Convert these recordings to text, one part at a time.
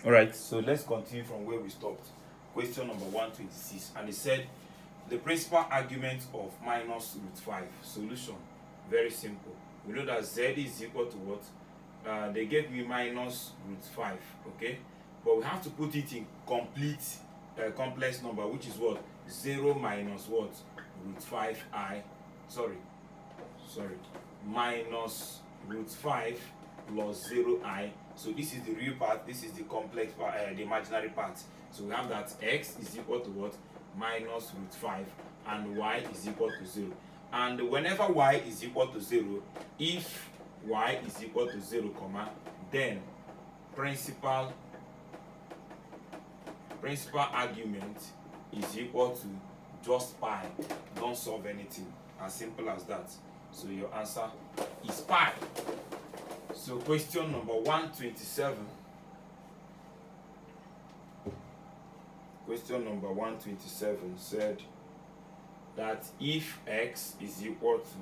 Alright, so let's continue from where we stopped. Question number 126. And it said the principal argument of minus root 5. Solution. Very simple. We know that z is equal to what? They gave me minus root 5. Okay? But we have to put it in complete complex number, which is what? 0 minus what? Root 5i. Sorry. Minus root 5 plus 0i. So this is the real part, this is the complex part, the imaginary part. So we have that x is equal to what? Minus root 5, and y is equal to 0. And whenever y is equal to 0, if y is equal to 0, comma, then principal argument is equal to just pi. Don't solve anything. As simple as that. So your answer is pi. So question number 127. Question number 127 said that if x is equal to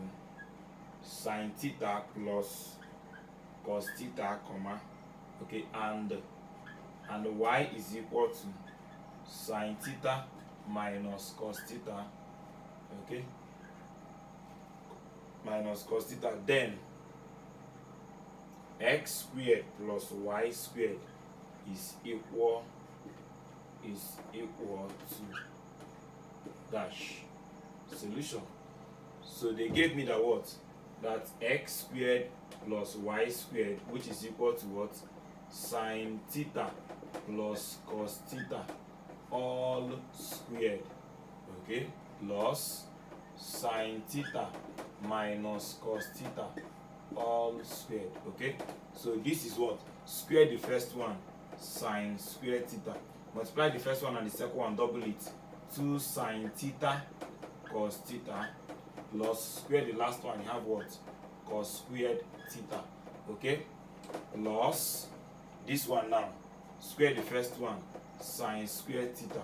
sine theta plus cos theta, comma, okay, and y is equal to sine theta minus cos theta, okay, minus cos theta, then x squared plus y squared is equal to dash. Solution. So they gave me that what? That x squared plus y squared, which is equal to what? Sine theta plus cos theta all squared, okay, plus sine theta minus cos theta all squared, okay. So this is what? Square the first one, sine square theta, multiply the first one and the second one, double it, 2 sine theta cos theta, plus square the last one, you have what? Cos squared theta, okay, plus this one now, square the first one, sine squared theta,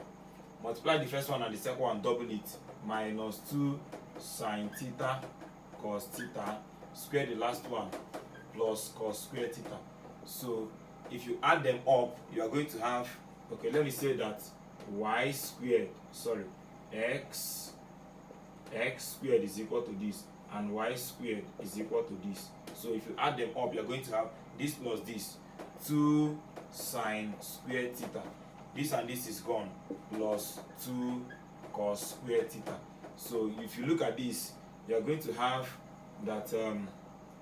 multiply the first one and the second one, double it, minus 2 sine theta cos theta, square the last one, plus cos squared theta. So if you add them up, you are going to have, okay, let me say that y squared, x squared is equal to this, and y squared is equal to this. So if you add them up, you are going to have this plus this, 2 sine squared theta, this and this is gone, plus 2 cos squared theta. So if you look at this, you are going to have that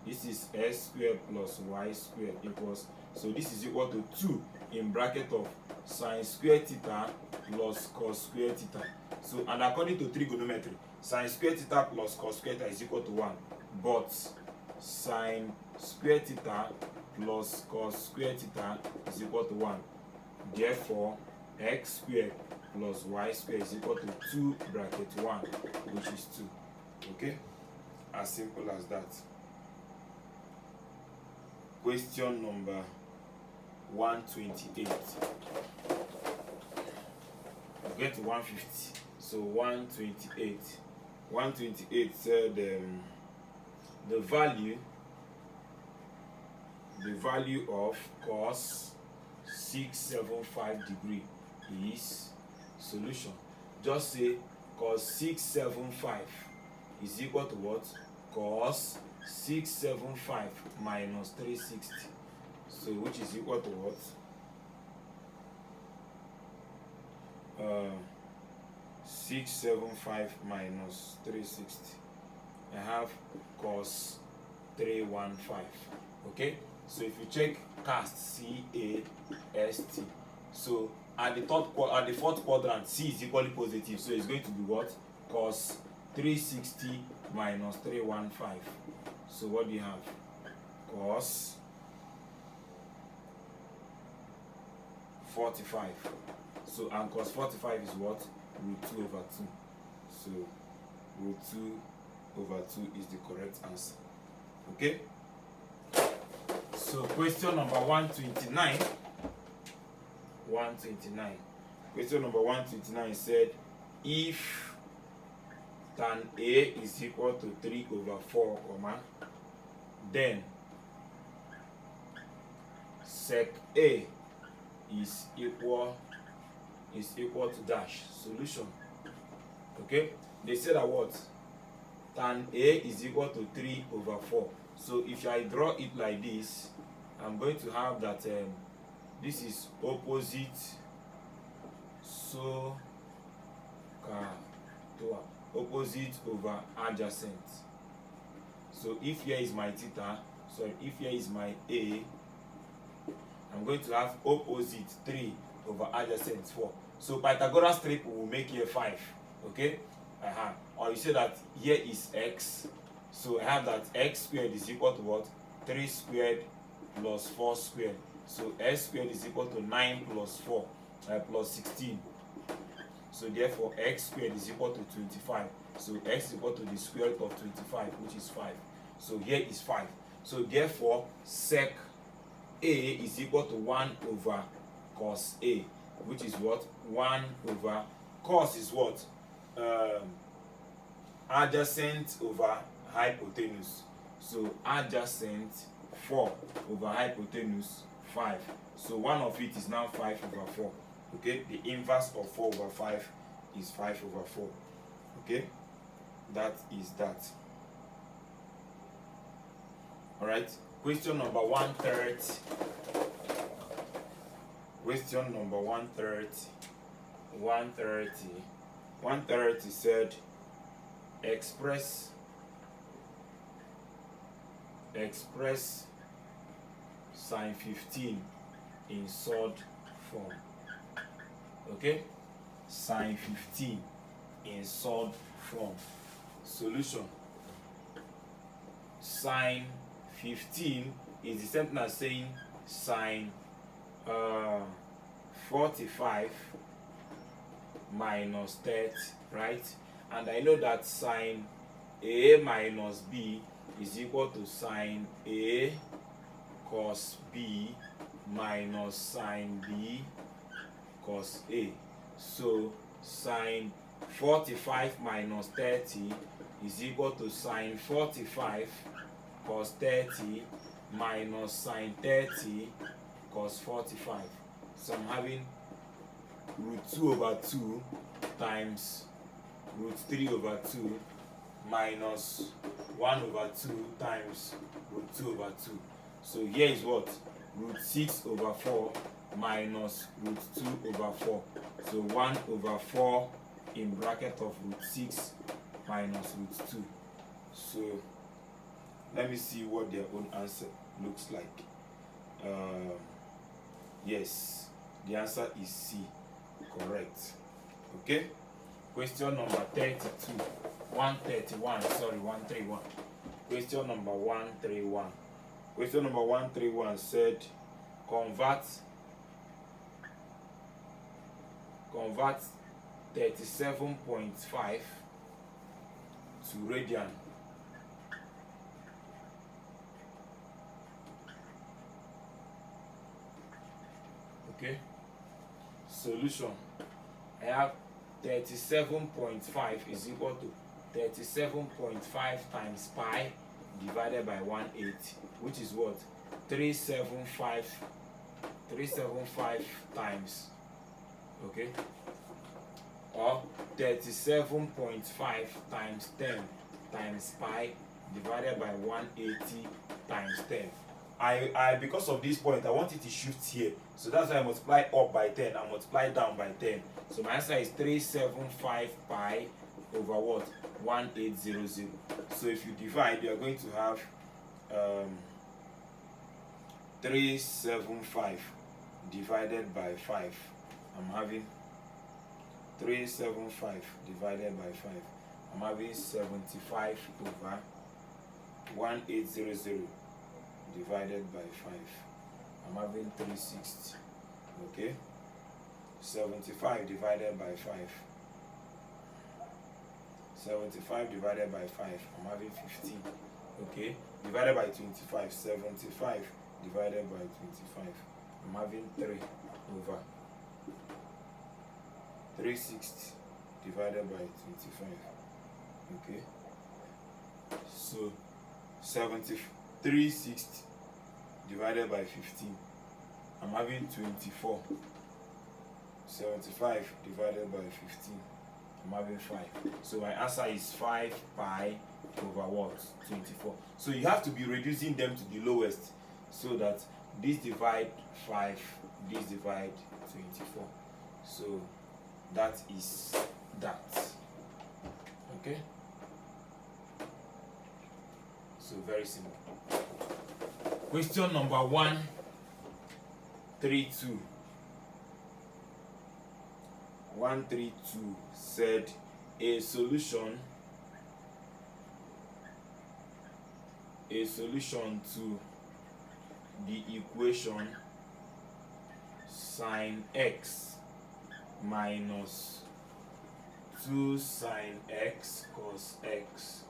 this is s squared plus y squared equals, so this is equal to 2 in bracket of sine squared theta plus cos squared theta. So, and according to trigonometry, sine squared theta plus cos squared theta is equal to 1, but sine squared theta plus cos squared theta is equal to 1. Therefore, x squared plus y squared is equal to 2 bracket 1, which is 2. Okay? As simple as that. Question number 128. We'll get to 150. So 128. 128 said the value of cos 675 degree is, solution. Just say cos 675 is equal to what? Cos 675 minus 360. So which is equal to what? 675 minus 360. I have cos 315. Okay? So if you check cast, C-A-S-T. So at the fourth quadrant, C is equally positive. So it's going to be what? Cos 360 minus 315. So what do you have? Cos 45. So, and cos 45 is what? Root 2 over 2. So root 2 over 2 is the correct answer. Okay? So question number 129. 129. Question number 129 said if tan A is equal to 3 over 4, comma, then sec A is equal to dash. Solution. Okay, they say that what? Tan A is equal to 3 over 4. So if I draw it like this, I'm going to have that this is opposite, so opposite over adjacent. So if here is my theta, so if here is my A, I'm going to have opposite 3 over adjacent 4. So Pythagoras triple will make here 5. Okay? Or you say that here is x. So I have that x squared is equal to what? 3 squared plus 4 squared. So x squared is equal to 9 plus 4 plus 16. So therefore x squared is equal to 25. So x is equal to the square root of 25, which is 5. So here is 5. So therefore sec A is equal to 1 over cos A, which is what? 1 over cos is what? Adjacent over hypotenuse. So adjacent 4 over hypotenuse 5. So one of it is now 5 over 4. Okay, the inverse of 4 over 5 is 5 over 4. Okay, that is that. Alright, question number 130. Question number 130. 130 said express sine 15 in surd form. Okay, sine 15 in surd form. Solution. Sine 15 is the same thing as saying sine 45 minus 30, right? And I know that sine A minus B is equal to sine A cos B minus sine B cos A. So sine 45 minus 30 is equal to sine 45 cos 30 minus sine 30 cos 45. So I'm having root 2 over 2 times root 3 over 2 minus 1 over 2 times root 2 over 2. So here is what? Root 6 over 4 minus root 2 over 4. So 1 over 4 in bracket of root 6 minus root 2. So let me see what their own answer looks like. Yes, the answer is C. Correct. Okay. Question number 32. 131. Sorry, 131. Question number 131. Question number 131 said convert 37.5 to radian. Okay. Solution. I have 37.5 is equal to 37.5 times pi divided by 180, which is what? 375 times. Okay. Or 37.5 times 10 times pi divided by 180 times 10. I because of this point, I want it to shift here. So that's why I multiply up by 10 and multiply down by 10. So my answer is 375 pi over what? 1800. So if you divide, you are going to have 375 divided by 5. I'm having 375 divided by 5. I'm having 75 over 1800 divided by 5. I'm having 360. Okay, 75 divided by 5. 75 divided by 5. I'm having 15. Okay, divided by 25. 75 divided by 25. I'm having 3 over 360 divided by 25. Okay, so 360 divided by 15. I'm having 24. 75 divided by 15. I'm having 5. So my answer is 5 pi over what? 24. So you have to be reducing them to the lowest so that this divide 5, this divide 24. So that is that. Okay? So very simple. Question number 132. 132 said a solution to the equation sine x minus 2 sine x cos x.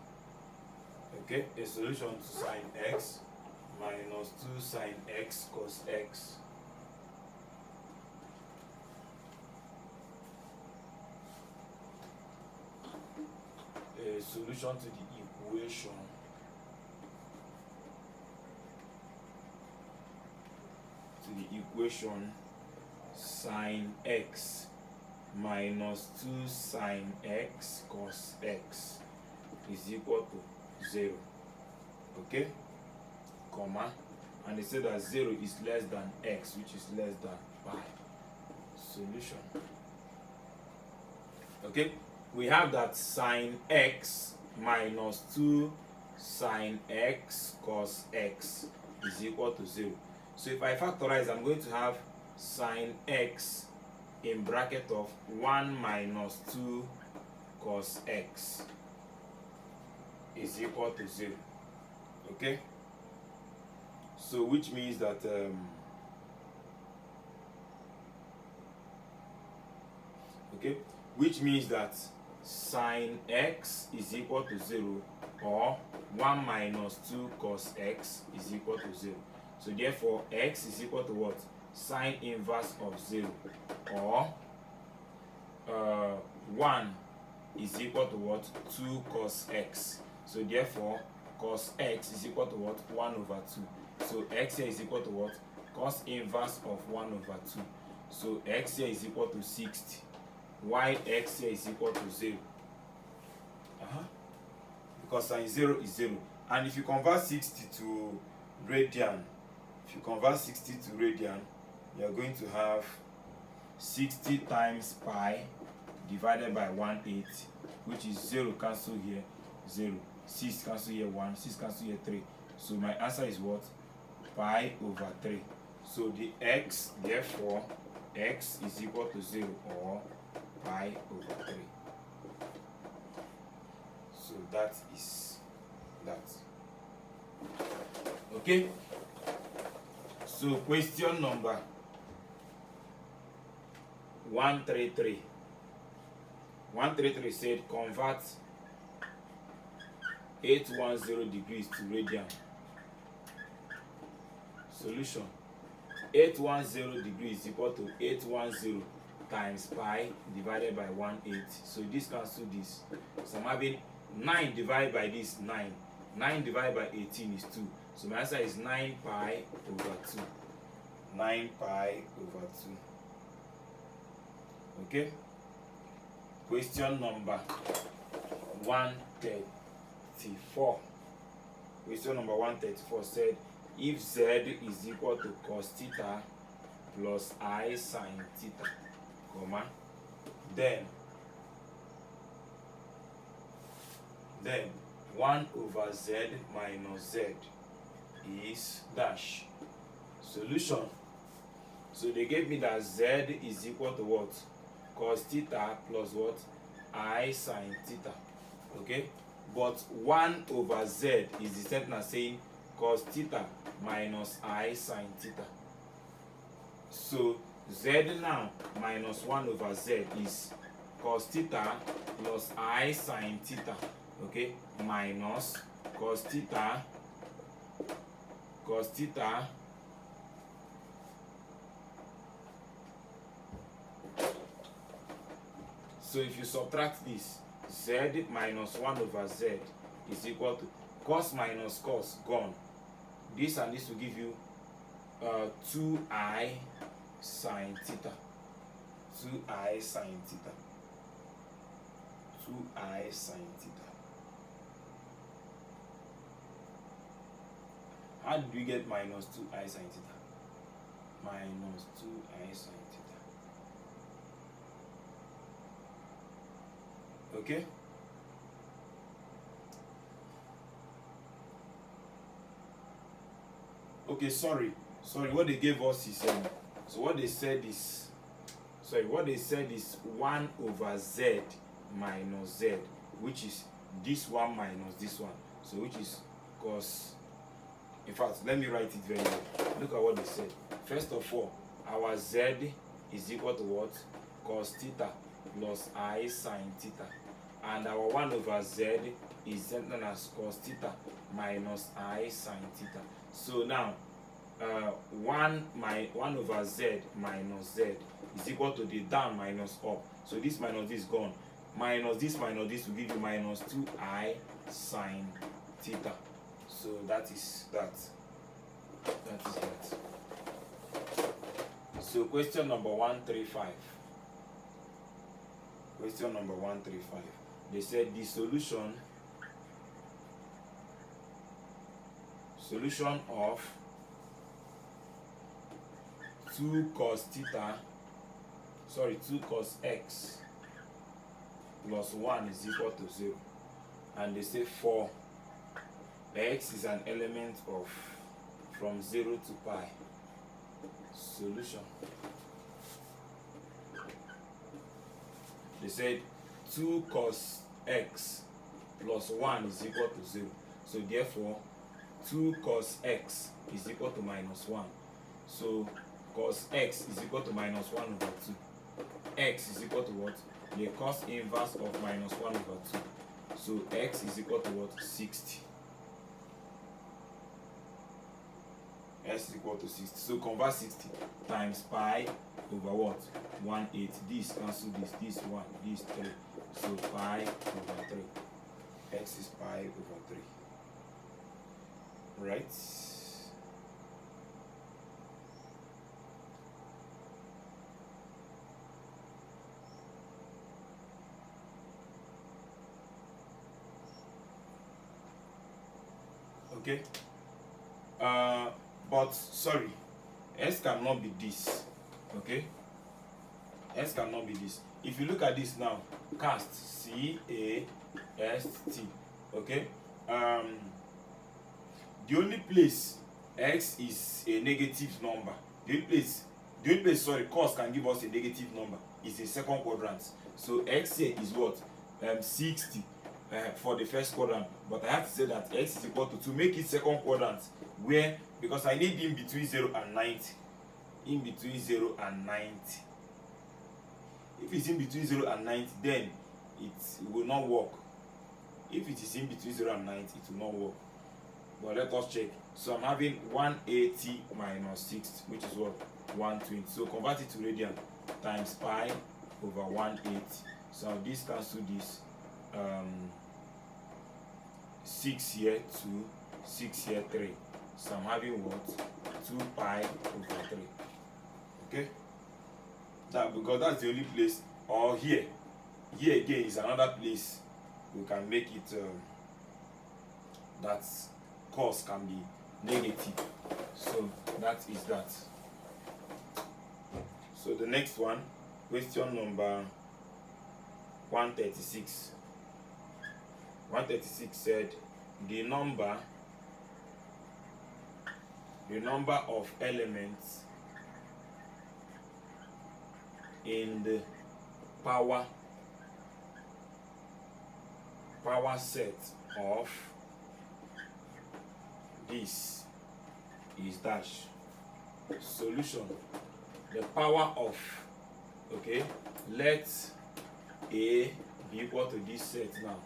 Okay, a solution to sine x minus 2 sine x cos x. A solution to the equation sine x minus 2 sine x cos x is equal to 0. Okay, comma, and they say that 0 is less than x, which is less than pi. Solution. Okay, we have that sine x minus 2 sine x cos x is equal to 0. So if I factorize, I'm going to have sine x in bracket of 1 minus 2 cos x is equal to 0. Okay, so which means that sine x is equal to 0, or 1 minus 2 cos x is equal to 0. So therefore x is equal to what? Sine inverse of 0, or 1 is equal to what? 2 cos x. So therefore cos x is equal to what? 1 over 2. So x here is equal to what? Cos inverse of 1 over 2. So x here is equal to 60, while x here is equal to 0. Because sine 0 is 0. And if you convert 60 to radian, you are going to have 60 times pi divided by 1/8, which is 0 cancel here, 0. 6 cancel here, 1. 6 cancel here, 3. So my answer is what? Pi over 3. So the x, therefore, x is equal to 0, or pi over 3. So that is that. Okay? So question number 133. 133 said convert 810 degrees to radian. Solution. 810 degrees is equal to 810 times pi divided by 1/8. So this cancel this. So I'm having 9 divided by this, 9. 9 divided by 18 is 2. So my answer is 9 pi over 2. 9 pi over 2. Okay? Question number 134. Question number 134 said, if z is equal to cos theta plus I sine theta, comma, then 1 over z minus z is dash. Solution. So they gave me that z is equal to what? Cos theta plus what? I sine theta. Okay? But 1 over z is the same as saying cos theta minus I sine theta. So z now minus 1 over z is cos theta plus I sine theta. Okay? Minus cos theta so if you subtract this, z minus 1 over z is equal to cos minus cos, gone. This and this will give you 2i sine theta. 2I sine theta. 2I sine theta. How did we get minus 2I sine theta? Minus 2I sine theta. Okay? Okay, sorry, what they gave us is so what they said is 1 over z minus z, which is this one minus this one, so which is cos. In fact, let me write it very well. Look at what they said. First of all, our z is equal to what? Cos theta plus I sine theta, and our 1 over z is known as cos theta minus I sine theta. So now 1 over z minus z is equal to the down minus up. So this minus this gone. Minus this will give you minus 2I sine theta. So that is that. So question number 135. Question number 135. They said the solution of 2 cos x plus 1 is equal to 0. And they say for x is an element of from 0 to pi. Solution. They said 2 cos x plus 1 is equal to 0. So therefore 2 cos x is equal to minus 1. So cos x is equal to minus 1 over 2. X is equal to what? The cos inverse of minus 1 over 2. So x is equal to what? 60. X is equal to 60. So convert 60 times pi over what? 1/8. This cancel this 1, this 3. So pi over 3. X is pi over 3. Right? Okay. But sorry, x cannot be this. Okay, x cannot be this. If you look at this now, cast C-A-S-T. Okay, the only place x is a negative number, the only place cos can give us a negative number is a second quadrant. So x here is what? 60 for the first quadrant, but I have to say that x is equal to make it second quadrant, where because I need in between 0 and 90. In between 0 and 90. If it's in between 0 and 90, then it will not work. If it is in between 0 and 90, it will not work. But let us check. So I'm having 180 minus 6, which is what? 120. So convert it to radian times pi over 180. So this cancel this. 6 here 2, 6 here 3. So I'm having what? 2 pi over 3. Okay? That because that's the only place. Or here again is another place we can make it that cos can be negative. So that is that. So the next one, question number 136. 136 said the number of elements in the power set of this is dash. Solution. The power of, okay, let A be equal to this set now.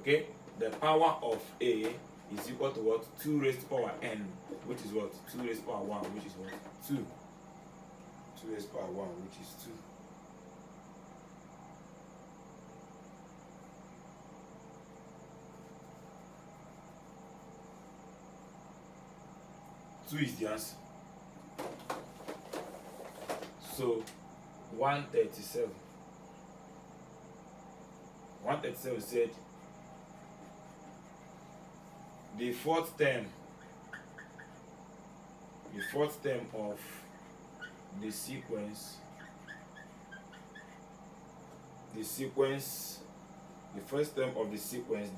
Okay, the power of A is equal to what? 2 raised to power n, which is what? 2 raised to power 1, which is what? 2. 2 raised to power 1, which is 2. Two is the answer. So 137. 137 said the fourth term of the sequence, the first term of the sequence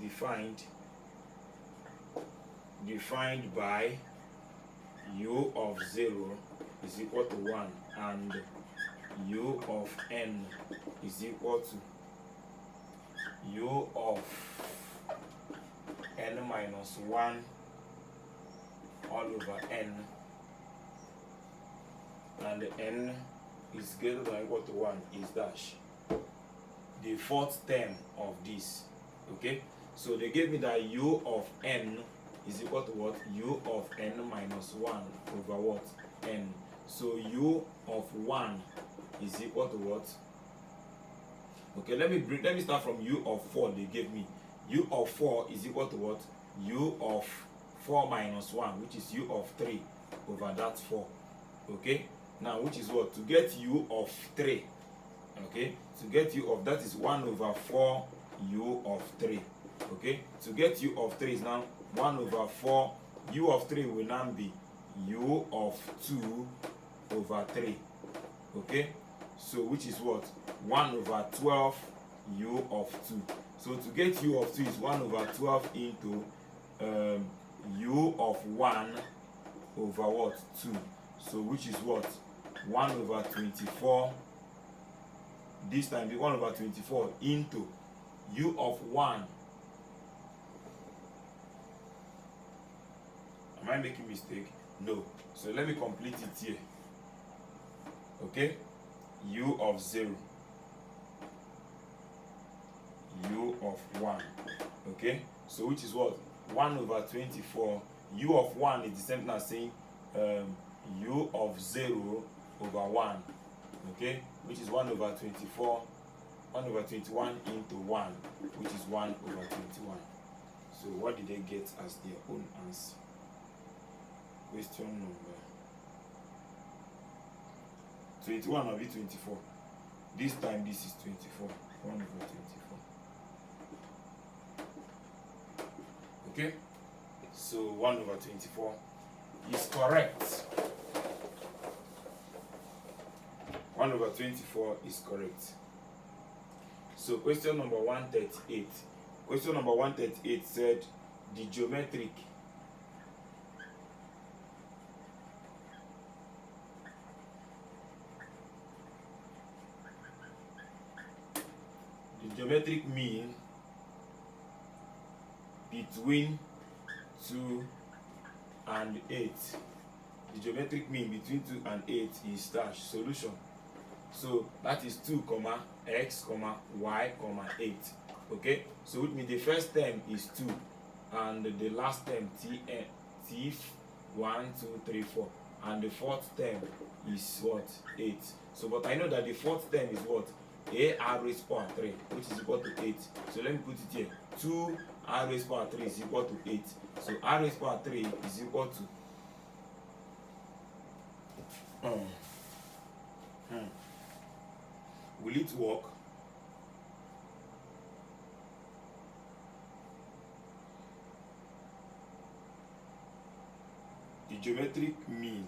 defined by u of 0 is equal to 1 and u of n is equal to u of n minus 1 all over n, and n is greater than or equal to 1 is dash the fourth term of this. Okay, so they gave me that u of n is equal to what? U of n minus 1 over what? N. So u of 1 is equal to what? Okay, let me start from u of 4 they gave me. U of 4 is equal to what? U of 4 minus 1, which is u of 3 over that 4. Okay, now which is what? To get u of 3, okay, to get u of, that is 1 over 4 u of 3. Okay, to get u of 3 is now 1 over 4, u of 3 will now be u of 2 over 3. Okay, so which is what? 1 over 12 u of 2. So to get u of 2 is 1 over 12 into u of 1 over what? 2. So which is what? 1 over 24. This time be 1 over 24 into u of 1. Am I making mistake? No. So let me complete it here. Okay, u of 0, u of 1. Okay, so which is what? 1 over 24. U of 1 is the same thing as saying u of 0 over 1. Okay, which is 1 over 24, 1 over 21 into 1, which is 1 over 21. So what did they get as their own answer? Question number 21 or 24. This time this is 24. 1 over 24. Okay, so 1 over 24 is correct. 1 over 24 is correct. So question number 138. Question number 138 said the geometric mean between 2 and 8. The geometric mean between 2 and 8 is dash. Solution. So that is 2 comma x comma y comma 8. Okay, so which means the first term is 2 and the last term t 1 2 3 4 and the fourth term is what? 8. So but I know that the fourth term is what? A r raised power 3, which is equal to 8. So let me put it here. 2 r raised power 3 is equal to 8. So r raised power 3 is equal to will it work? The geometric mean,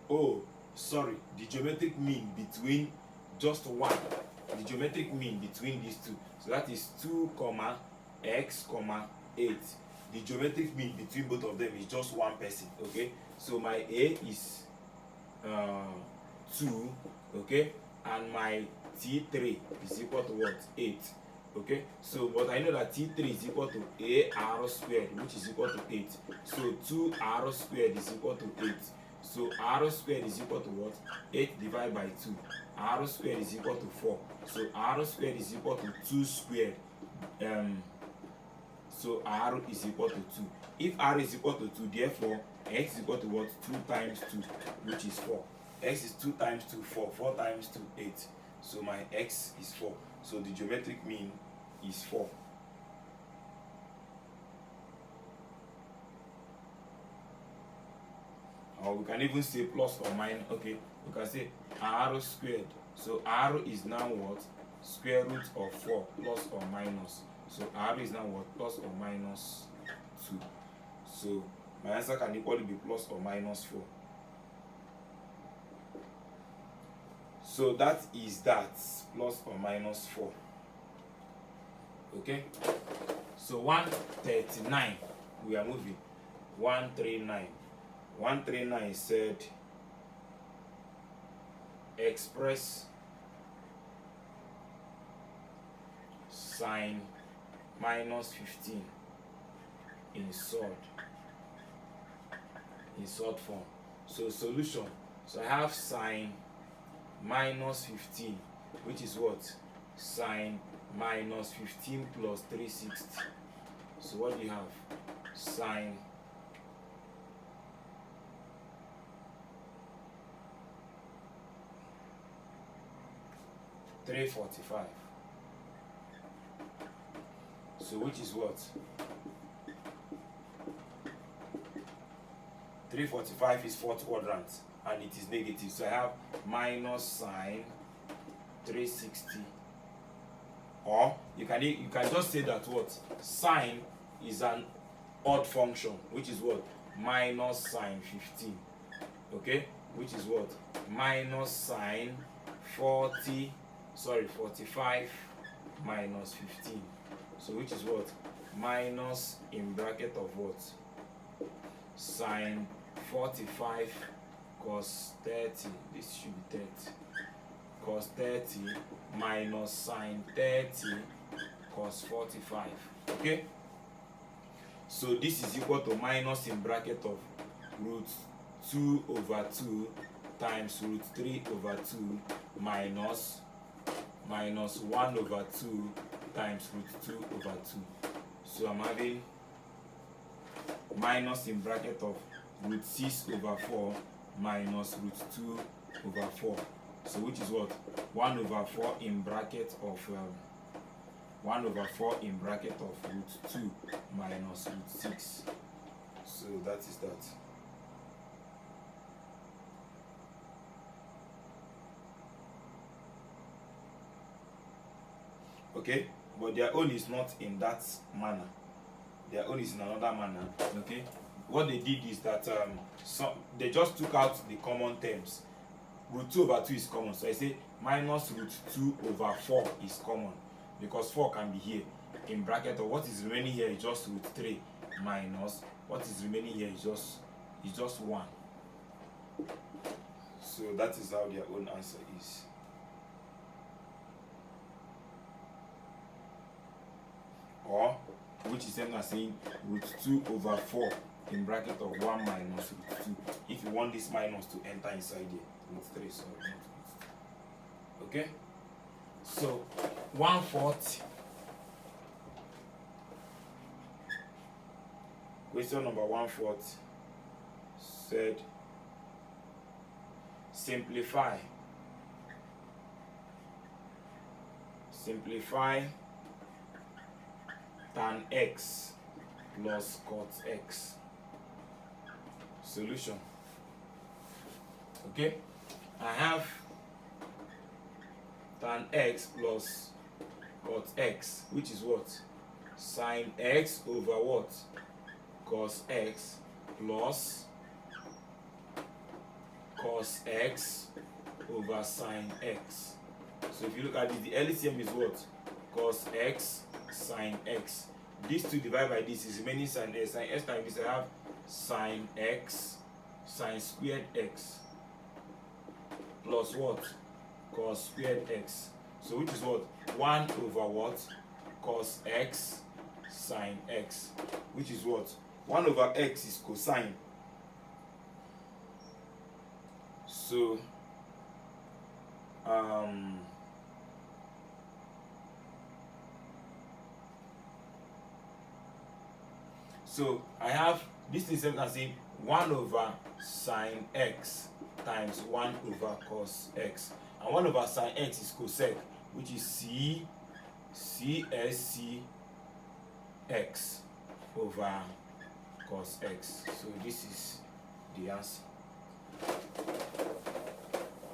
the geometric mean between just 1. The geometric mean between these two. So that is 2 comma x comma 8. The geometric mean between both of them is just one person. Okay, so my a is 2, okay, and my t3 is equal to what? 8. Okay, so but I know that t3 is equal to a r squared, which is equal to 8. So 2r squared is equal to 8. So r squared is equal to what? 8 divided by 2. R squared is equal to 4. So r squared is equal to 2 squared. So r is equal to 2. If r is equal to 2, therefore x is equal to what? 2 times 2, which is 4. X is 2 times 2, 4. 4 times 2, 8. So my x is 4. So the geometric mean is 4. Or we can even say plus or minus. Okay, you can say r squared. So r is now what? Square root of 4 plus or minus. So r is now what? Plus or minus 2. So my answer can equally be plus or minus 4. So that is that, plus or minus 4. Okay? So 139, we are moving. 139. 139 said express sine minus 15 in short form. So solution. So I have sine minus 15, which is what? Sine minus 15 plus 360. So what do you have? Sine (345). So which is what? 345 is fourth quadrant and it is negative. So I have minus sine 360. Or you can just say that what? Sine is an odd function, which is what? Minus sine 15. Okay? Which is what? Minus sine 45 minus 15. So which is what? Minus in bracket of what? Sine 45 cos 30. This should be 30. Cos 30 minus sine 30 cos 45. Okay? So this is equal to minus in bracket of root 2 over 2 times root 3 over 2 minus 1 over 2 times root 2 over 2. So I'm having minus in bracket of root 6 over 4 minus root 2 over 4. So which is what? 1 over 4 in bracket of 1 over 4 in bracket of root 2 minus root 6. So that is that. Okay, but their own is not in that manner. Their own is in another manner. Okay, what they did is that they just took out the common terms. Root 2 over 2 is common, so I say minus root 2 over 4 is common, because 4 can be here in bracket of what is remaining here is just root 3 minus what is remaining here is just 1. So that is how their own answer is. Or which is same as saying root 2 over 4 in bracket of 1 minus root 2. If you want this minus to enter inside here, root 3, sorry, not root 2. Okay? So 140. Question number 140 said simplify tan x plus cot x. Solution. Okay, I have tan x plus cot x, which is what? Sine x over what? Cos x plus cos x over sine x. So if you look at this, the LCM is what? Cos x sine x. This 2 divided by this is remaining sine x. Sine x times this, I have sine x sine squared x plus what? Cos squared x. So which is what? 1 over what? Cos x sine x, which is what? 1 over x is cosine. So so I have this is as in 1 over sine x times 1 over cos x, and 1 over sine x is cosec, which is CSC x over cos x. So this is the answer.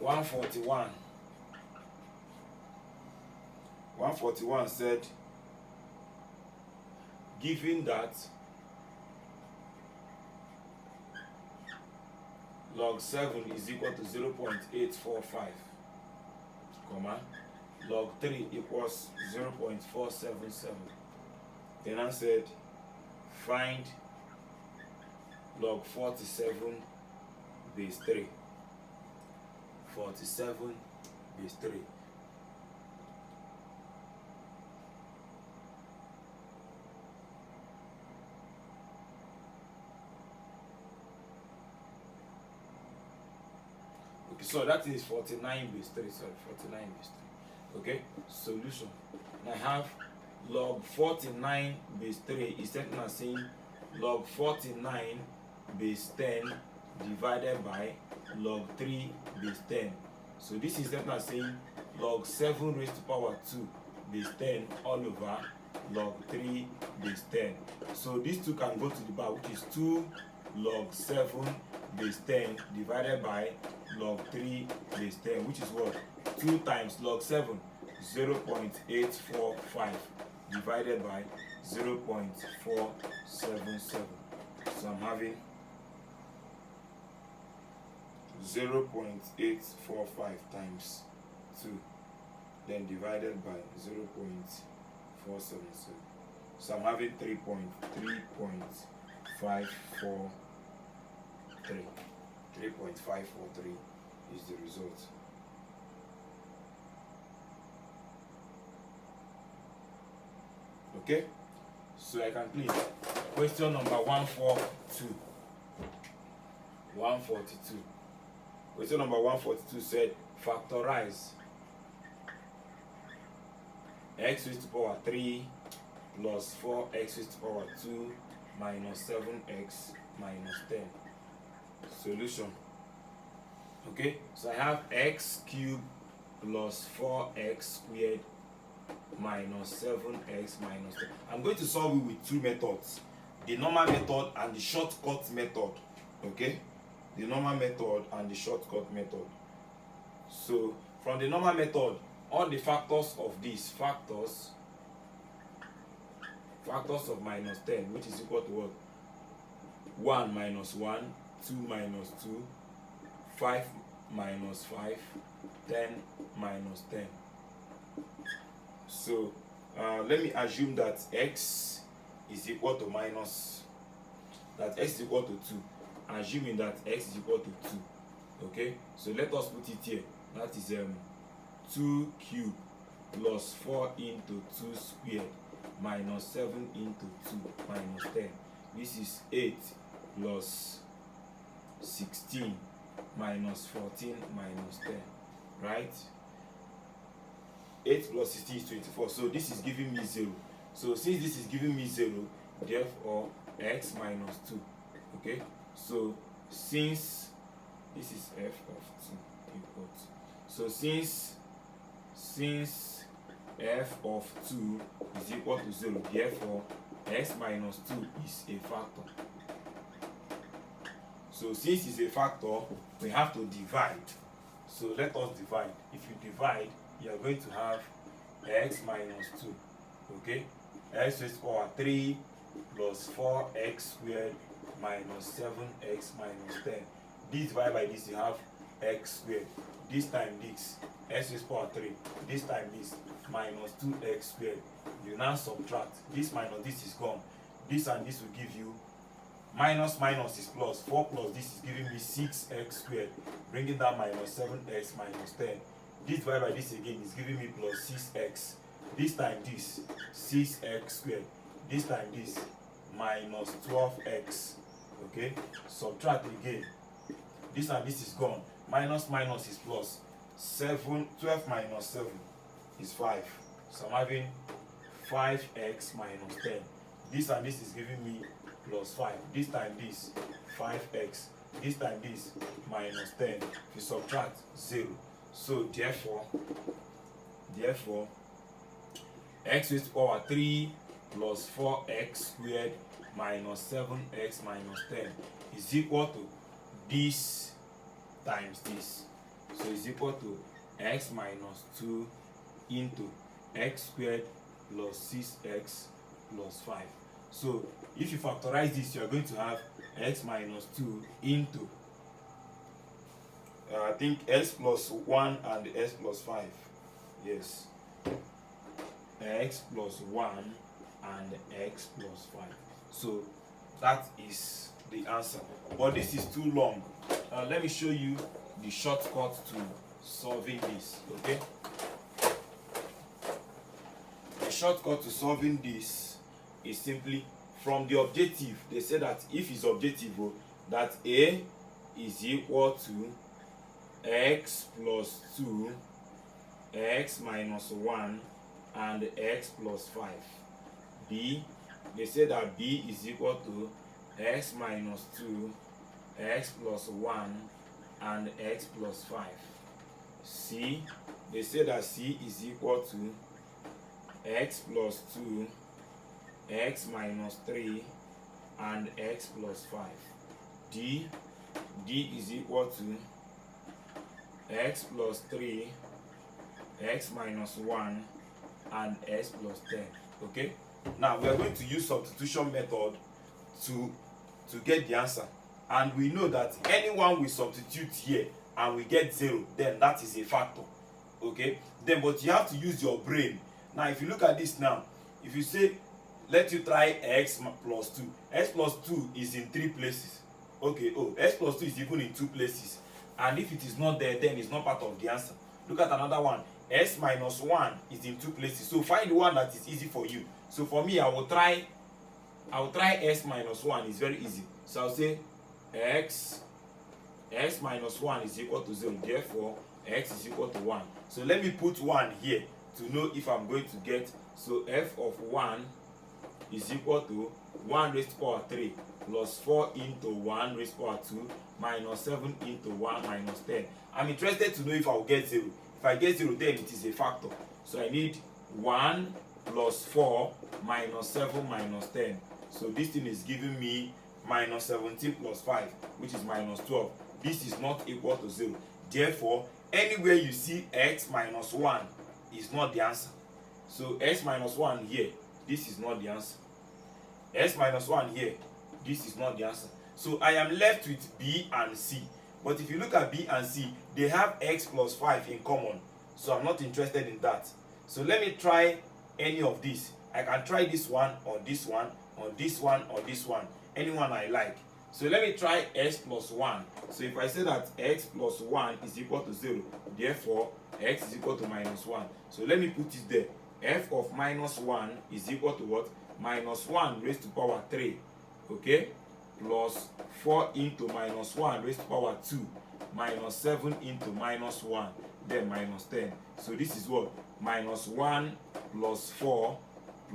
141. 141 said, given that log 7 is equal to 0.845, comma, log 3 equals 0.477. Then I said, find log 47 base 3. 47 base 3. Okay, so that is 49 base 3. Sorry, 49 base 3. Okay, solution. And I have log 49 base 3 is taken as saying log 49 base 10 divided by log 3 base 10. So this is taken as saying log 7 raised to power 2 base 10 all over log 3 base 10. So these two can go to the bar, which is 2 log 7 base 10 divided by log 3 base 10, which is what? 2 times log 7, 0.845 divided by 0.477. So I'm having 0.845 times 2, then divided by 0.477. So I'm having 3.543. 3.543 is the result. Okay, so I can please question number 142. 142. Question number 142 said factorize x raised to power 3 plus 4x raised to power 2 minus 7x minus 10. Solution. Okay, so I have x cubed plus 4x squared minus 7x minus 10. I'm going to solve it with two methods, the normal method and the shortcut method. Okay, the normal method and the shortcut method. So from the normal method, all the factors of these factors of minus 10, which is equal to what? 1 minus 1, 2 minus 2, 5 minus 5, 10 minus 10. So let me assume that x is equal to x is equal to 2, assuming that x is equal to 2. Okay, so let us put it here. That is 2 cubed plus 4 into 2 squared minus 7 into 2 minus 10. This is 8 plus 16 minus 14 minus 10, right? 8 plus 16 is 24. So this is giving me 0. So since this is giving me 0, therefore x minus 2. Okay, so since this is f of 2 equals, so since f of 2 is equal to 0, therefore x minus 2 is a factor. So since it's a factor, we have to divide. So let us divide. If you divide, you are going to have x minus 2. Okay, x raised to power 3 plus 4x squared minus 7x minus 10. This divided by this, you have x squared. This time this, x raised to power 3. This time this, minus 2x squared. You now subtract. This minus this is gone. This and this will give you minus minus is plus. 4 plus this is giving me 6x squared, bringing down minus 7x minus 10. This divided by this again is giving me plus 6x. This time this, 6x squared. This time this, minus 12x. Okay, subtract again. This and this is gone. Minus minus is plus. 12 minus 7 is 5. So I'm having 5x minus 10. This and this is giving me plus 5. This time this, 5x. This time this, minus 10. If you subtract, 0. So therefore, x raised to power 3 plus 4x squared minus 7x minus 10 is equal to this times this. So it's equal to x minus 2 into x squared plus 6x plus 5. So if you factorize this, you are going to have x minus 2 into I think x plus 1 and x plus 5. Yes, x plus 1 and x plus 5. So that is the answer, but this is too long. Let me show you the shortcut to solving this. Okay, the shortcut to solving this is simply from the objective. They say that if it's objective, that a is equal to x plus 2, x minus 1 and x plus 5. B, they say that b is equal to x minus 2, x plus 1 and x plus 5. C, they say that c is equal to x plus 2, x minus 3 and x plus 5. D is equal to x plus 3, x minus 1 and x plus 10. Okay, now we are going to use substitution method to get the answer, and we know that anyone we substitute here and we get 0, then that is a factor. Okay, then but you have to use your brain. Now if you look at this now, if you say let you try x plus 2, x plus 2 is in 3 places. Okay, x plus 2 is even in 2 places, and if it is not there, then it's not part of the answer. Look at another one, x minus 1 is in 2 places. So find the one that is easy for you. So for me, I will try x minus 1. It's very easy. So I'll say x minus 1 is equal to 0. Therefore, x is equal to 1. So let me put 1 here to know if I'm going to get. So f of 1 is equal to 1 raised to power 3 plus 4 into 1 raised to power 2 minus 7 into 1 minus 10. I'm interested to know if I will get 0. If I get 0, then it is a factor. So I need 1 plus 4 minus 7 minus 10. So this thing is giving me minus 17 plus 5, which is minus 12. This is not equal to 0. Therefore, anywhere you see x minus 1 is not the answer. So x minus 1 here, this is not the answer. x minus 1 here, this is not the answer. So I am left with b and c. But if you look at b and c, they have x plus 5 in common. So I'm not interested in that. So let me try any of these. I can try this one or this one or this one or this one. Anyone I like. So let me try x plus 1. So if I say that x plus 1 is equal to 0, therefore x is equal to minus 1. So let me put it there. F of minus 1 is equal to what? Minus 1 raised to power 3. Okay? Plus 4 into minus 1 raised to power 2. Minus 7 into minus 1. Then minus 10. So this is what? Minus 1 plus 4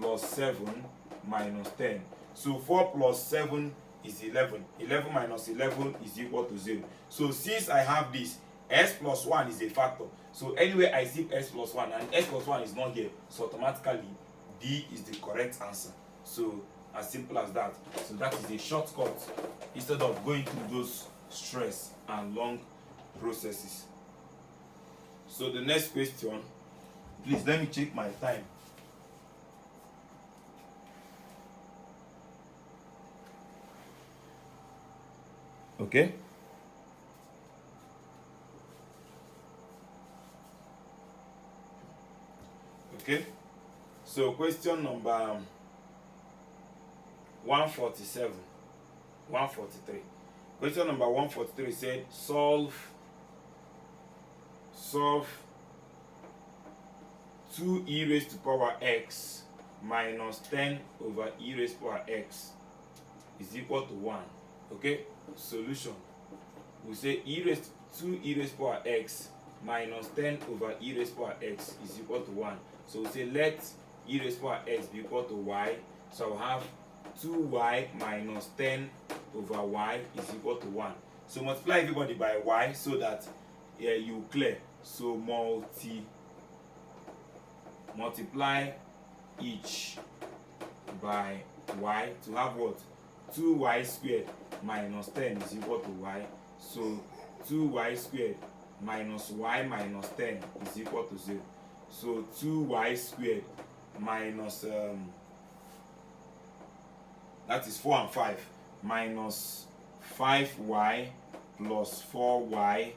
plus 7 minus 10. So 4 plus 7 is 11. 11 minus 11 is equal to 0. So since I have this, x plus 1 is a factor. So anywhere I see x plus 1 and x plus 1 is not here, so automatically D is the correct answer. So as simple as that. So that is a shortcut instead of going through those stress and long processes. So the next question, please let me check my time. Okay. Okay. So question number 147, 143. Question number 143 said solve 2e raised to power x minus 10 over e raised to power x is equal to 1. Okay, solution. We say 2e raised to power x minus 10 over e raised to power x is equal to 1. So we say let e raised to power x be equal to y. So I'll have 2y minus 10 over y is equal to 1. So multiply everybody by y so that you clear. So multiply each by y to have what? 2y squared minus 10 is equal to y. So 2y squared minus y minus 10 is equal to 0. So 2y squared minus that is 4 and 5 minus 5y plus 4y,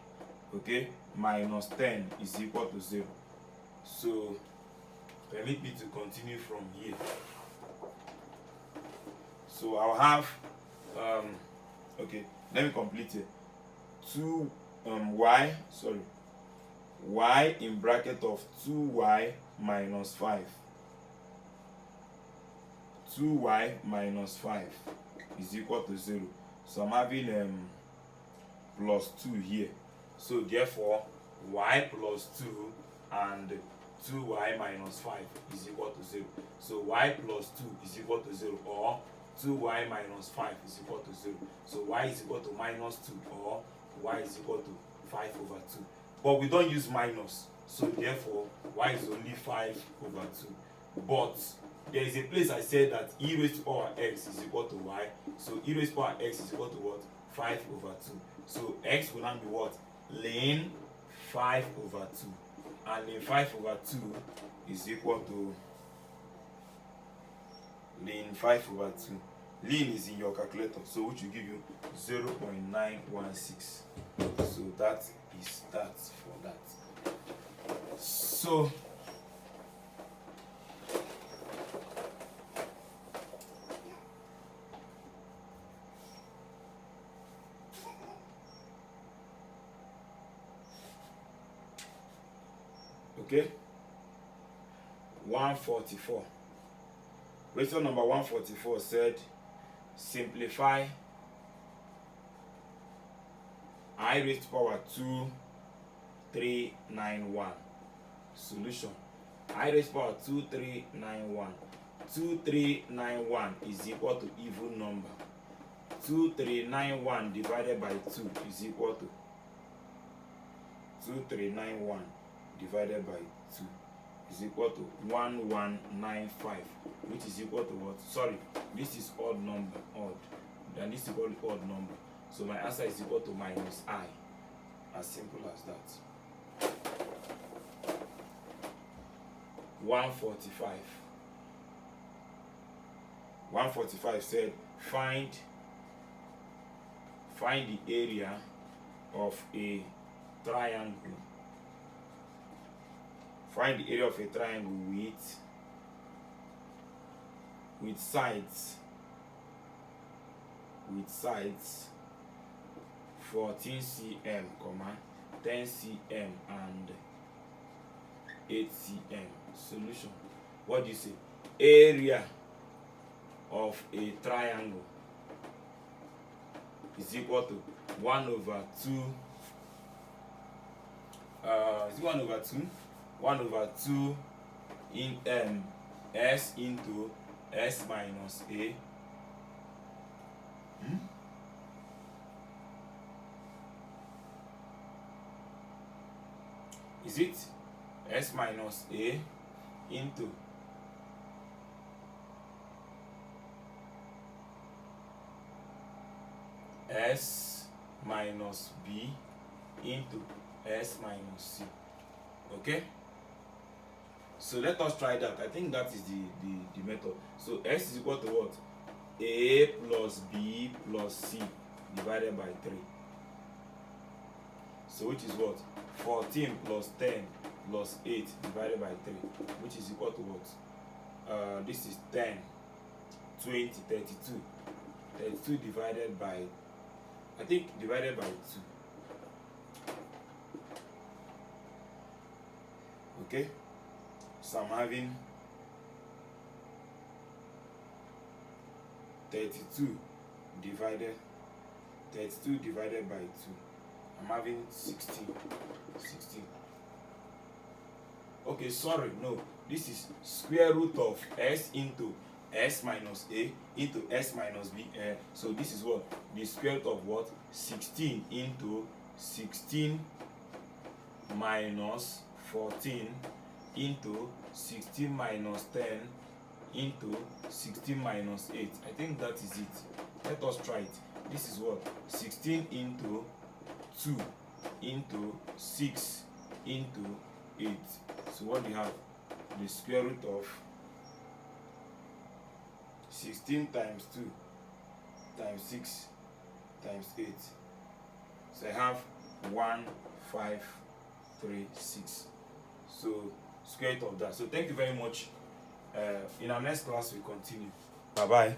okay, minus 10 is equal to 0. So permit me to continue from here. So I'll have okay, let me complete it. Y in bracket of 2y minus 5. 2y minus 5 is equal to 0. So I'm having plus 2 here. So therefore y plus 2 and 2y minus 5 is equal to 0. So y plus 2 is equal to 0, or 2y minus 5 is equal to 0. So y is equal to minus 2, or y is equal to 5 over 2. But we don't use minus, so therefore y is only 5 over 2. But there is a place I said that e raised to power x is equal to y. So e raised to power x is equal to what? 5 over 2. So x will now be what? Ln 5 over 2. And ln 5 over 2 is equal to ln 5 over 2. Ln is in your calculator, so which will give you 0.916. So that is that for that. So okay, 144. Question number 144 said simplify I raised to power 2 391. Solution: I raised to power 2 391. 2 391 is equal to even number. 2 391 divided by 2 is equal to 2 391 divided by 2 is equal to 1195, which is equal to what? Sorry, this is odd number, odd. Then this is equal to odd number. So my answer is equal to minus I. As simple as that. 145. 145 said find the area of a triangle. Find the area of a triangle with sides 14 cm, 10 cm and 8 cm. Solution: what do you say? Area of a triangle is equal to 1 over 2. Is it 1 over 2? 1 over 2 in s into s minus a. Is it s minus a into s minus b into s minus c? Okay, so let us try that. I think that is the method. So s is equal to what? A plus b plus c divided by 3. So which is what? 14 plus 10 plus 8 divided by 3, which is equal to what? This is 10, 20, 32. 32 divided by, I think divided by 2. Okay, so I'm having 32 divided by 2. I'm having 16. Okay, sorry, no, this is square root of s into s minus a into s minus b. So this is what? The square root of what? 16 into 16 minus 14 into 16 minus 10 into 16 minus 8. I think that is it. Let us try it. This is what? 16 into 2 into 6 into 8. So what do you have? The square root of 16 times 2 times 6 times 8. So I have 1536. So square root of that. So thank you very much. In our next class we continue. Bye bye.